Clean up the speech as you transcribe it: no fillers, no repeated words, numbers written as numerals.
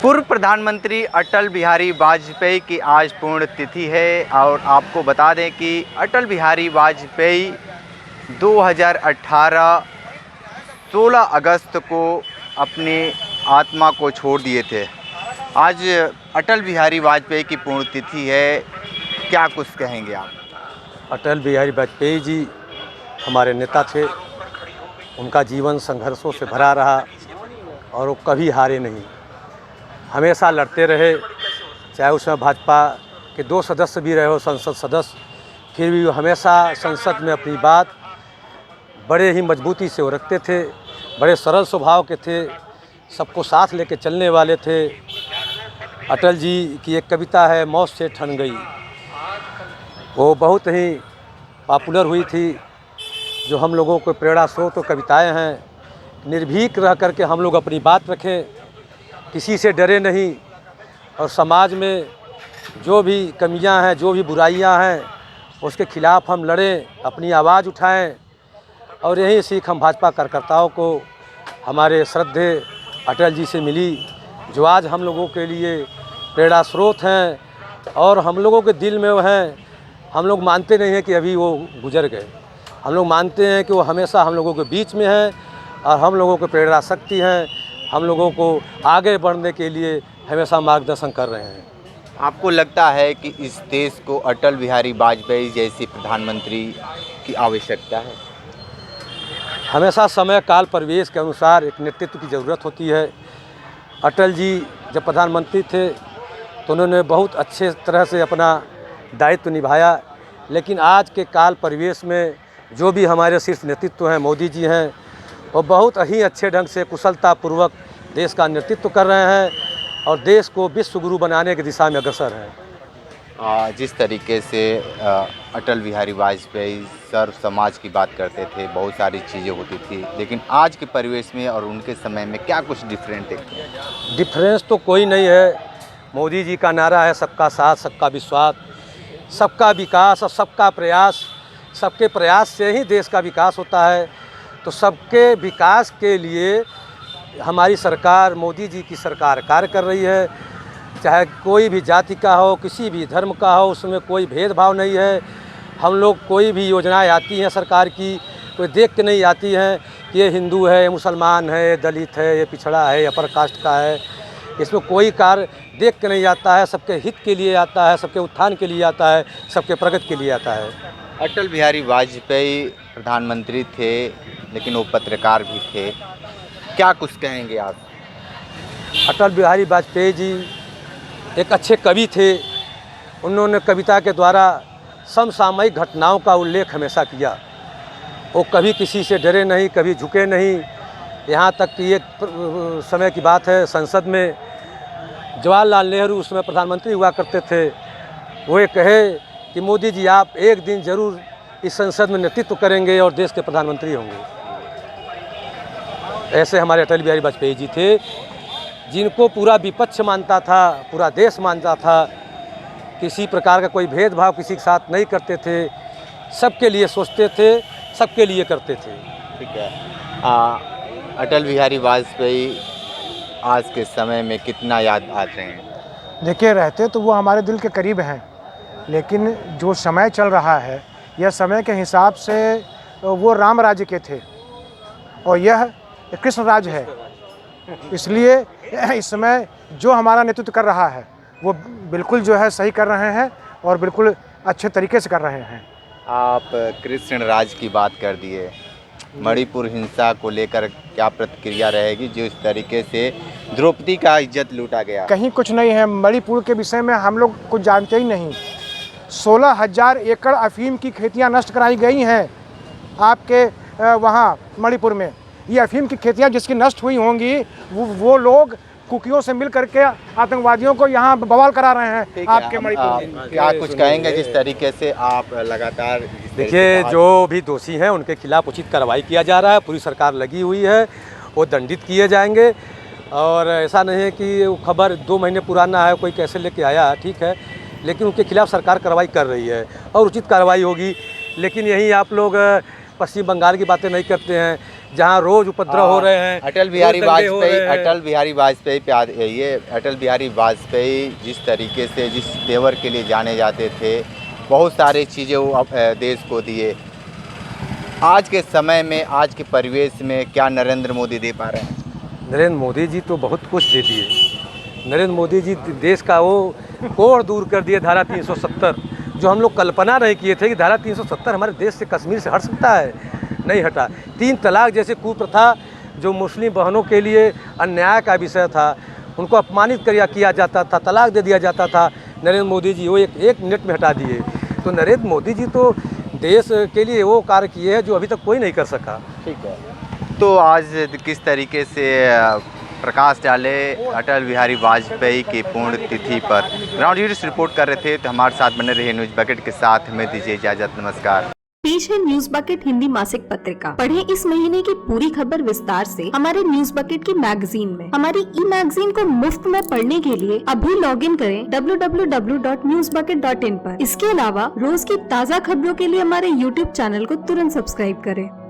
पूर्व प्रधानमंत्री अटल बिहारी वाजपेयी की आज पुण्यतिथि है और आपको बता दें कि अटल बिहारी वाजपेयी 2018 16 अगस्त को अपनी आत्मा को छोड़ दिए थे। आज अटल बिहारी वाजपेयी की पुण्यतिथि है, क्या कुछ कहेंगे आप? अटल बिहारी वाजपेयी जी हमारे नेता थे। उनका जीवन संघर्षों से भरा रहा और वो कभी हारे नहीं, हमेशा लड़ते रहे। चाहे उसमें भाजपा के 2 सदस्य भी रहे हो, संसद सदस्य, फिर भी वो हमेशा संसद में अपनी बात बड़े ही मजबूती से वो रखते थे। बड़े सरल स्वभाव के थे, सबको साथ लेके चलने वाले थे। अटल जी की एक कविता है, मौत से ठन गई, वो बहुत ही पॉपुलर हुई थी। जो हम लोगों को प्रेरणा स्रोत तो कविताएँ हैं। निर्भीक रह करके हम लोग अपनी बात रखें, किसी से डरे नहीं, और समाज में जो भी कमियां हैं, जो भी बुराइयां हैं, उसके खिलाफ़ हम लड़ें, अपनी आवाज़ उठाएं। और यही सीख हम भाजपा कार्यकर्ताओं को हमारे श्रद्धेय अटल जी से मिली, जो आज हम लोगों के लिए प्रेरणा स्रोत हैं और हम लोगों के दिल में वो हैं। हम लोग मानते नहीं हैं कि अभी वो गुजर गए, हम लोग मानते हैं कि वो हमेशा हम लोगों के बीच में हैं और हम लोगों को प्रेरणा शक्ति हैं, हम लोगों को आगे बढ़ने के लिए हमेशा मार्गदर्शन कर रहे हैं। आपको लगता है कि इस देश को अटल बिहारी वाजपेयी जैसे प्रधानमंत्री की आवश्यकता है? हमेशा समय काल परिवेश के अनुसार एक नेतृत्व की ज़रूरत होती है। अटल जी जब प्रधानमंत्री थे तो उन्होंने बहुत अच्छे तरह से अपना दायित्व निभाया, लेकिन आज के काल परिवेश में जो भी हमारे शीर्ष नेतृत्व हैं, मोदी जी हैं, वो बहुत ही अच्छे ढंग से कुशलतापूर्वक देश का नेतृत्व कर रहे हैं और देश को विश्व गुरु बनाने की दिशा में अग्रसर हैं। जिस तरीके से अटल बिहारी वाजपेयी सर्व समाज की बात करते थे, बहुत सारी चीज़ें होती थी, लेकिन आज के परिवेश में और उनके समय में क्या कुछ डिफरेंट है? डिफरेंस तो कोई नहीं है। मोदी जी का नारा है सबका साथ, सबका विश्वास, सबका विकास और सबका प्रयास। सबके प्रयास से ही देश का विकास होता है। तो सबके विकास के लिए हमारी सरकार, मोदी जी की सरकार कार्य कर रही है। चाहे कोई भी जाति का हो, किसी भी धर्म का हो, उसमें कोई भेदभाव नहीं है। हम लोग कोई भी योजनाएं आती हैं सरकार की, कोई देख के नहीं आती हैं कि ये हिंदू है, ये मुसलमान है, ये दलित है, ये पिछड़ा है, अपर कास्ट का है। इसमें कोई कार्य देख के नहीं आता है, सबके हित के लिए आता है, सबके उत्थान के लिए आता है, सबके प्रगति के लिए आता है। अटल बिहारी वाजपेयी प्रधानमंत्री थे, लेकिन वो पत्रकार भी थे, क्या कुछ कहेंगे आप? अटल बिहारी वाजपेयी जी एक अच्छे कवि थे। उन्होंने कविता के द्वारा समसामयिक घटनाओं का उल्लेख हमेशा किया। वो कभी किसी से डरे नहीं, कभी झुके नहीं। यहाँ तक कि एक समय की बात है, संसद में जवाहरलाल नेहरू उसमें प्रधानमंत्री हुआ करते थे। वो ये कहे कि मोदी जी आप एक दिन ज़रूर इस संसद में नेतृत्व करेंगे और देश के प्रधानमंत्री होंगे। ऐसे हमारे अटल बिहारी वाजपेयी जी थे, जिनको पूरा विपक्ष मानता था, पूरा देश मानता था। किसी प्रकार का कोई भेदभाव किसी के साथ नहीं करते थे, सबके लिए सोचते थे, सबके लिए करते थे। ठीक है। अटल बिहारी वाजपेयी आज के समय में कितना याद आते हैं? देखिए, रहते तो वो हमारे दिल के करीब हैं, लेकिन जो समय चल रहा है, यह समय के हिसाब से वो राम राज्य के थे और यह कृष्ण राज्य है। इसलिए इस समय जो हमारा नेतृत्व कर रहा है वो बिल्कुल जो है सही कर रहे हैं और बिल्कुल अच्छे तरीके से कर रहे हैं। आप कृष्ण राज की बात कर दिए, मणिपुर हिंसा को लेकर क्या प्रतिक्रिया रहेगी, जो इस तरीके से द्रौपदी का इज्जत लूटा गया? कहीं कुछ नहीं है। मणिपुर के विषय में हम लोग कुछ जानते ही नहीं। 16,000 एकड़ अफीम की खेतियाँ नष्ट कराई गई हैं आपके वहाँ मणिपुर में। ये अफीम की खेतियाँ जिसकी नष्ट हुई होंगी, वो लोग कुकियों से मिल करके आतंकवादियों को यहाँ बवाल करा रहे हैं आपके मणिपुर में। क्या कुछ कहेंगे जिस तरीके से आप लगातार? देखिए, जो भी दोषी हैं उनके खिलाफ उचित कार्रवाई किया जा रहा है। पूरी सरकार लगी हुई है, वो दंडित किए जाएंगे। और ऐसा नहीं है कि वो खबर 2 महीने पुराना है, कोई कैसे लेके आया, ठीक है, लेकिन उनके खिलाफ सरकार कार्रवाई कर रही है और उचित कार्रवाई होगी। लेकिन यही आप लोग पश्चिम बंगाल की बातें नहीं करते हैं, जहाँ रोज उपद्रव हो रहे हैं, अटल बिहारी रोज दंगे हो वाजपेयी रहे हैं। अटल बिहारी वाजपेयी पे ये अटल बिहारी वाजपेयी जिस तरीके से जिस तेवर के लिए जाने जाते थे, बहुत सारी चीज़ें वो देश को दिए। आज के समय में, आज के परिवेश में क्या नरेंद्र मोदी दे पा रहे हैं? नरेंद्र मोदी जी तो बहुत कुछ दे दिए। नरेंद्र मोदी जी देश का वो कोढ़ दूर कर दिए, धारा 370, जो हम लोग कल्पना नहीं किए थे कि धारा 370 हमारे देश से, कश्मीर से हट सकता है, नहीं हटा। 3 तलाक जैसे कुप्रथा जो मुस्लिम बहनों के लिए अन्याय का विषय था, उनको अपमानित किया जाता था, तलाक दे दिया जाता था, नरेंद्र मोदी जी वो एक मिनट में हटा दिए। तो नरेंद्र मोदी जी तो देश के लिए वो कार्य किए हैं जो अभी तक कोई नहीं कर सका। ठीक है, तो आज किस तरीके से प्रकाश डाले अटल बिहारी वाजपेयी की पूर्ण तिथि पर ग्राउंड जीरो से रिपोर्ट कर रहे थे। तो हमारे साथ बने रहे न्यूज़ बकेट के साथ, हमें दीजिए इजाज़त, नमस्कार। पेश है न्यूज बकेट हिंदी मासिक पत्रिका। पढ़ें इस महीने की पूरी खबर विस्तार से हमारे न्यूज बकेट की मैगजीन में। हमारी ई मैगजीन को मुफ्त में पढ़ने के लिए अभी लॉग इन करें www.newsbucket.in पर। इसके अलावा रोज की ताज़ा खबरों के लिए हमारे YouTube चैनल को तुरंत सब्सक्राइब करें।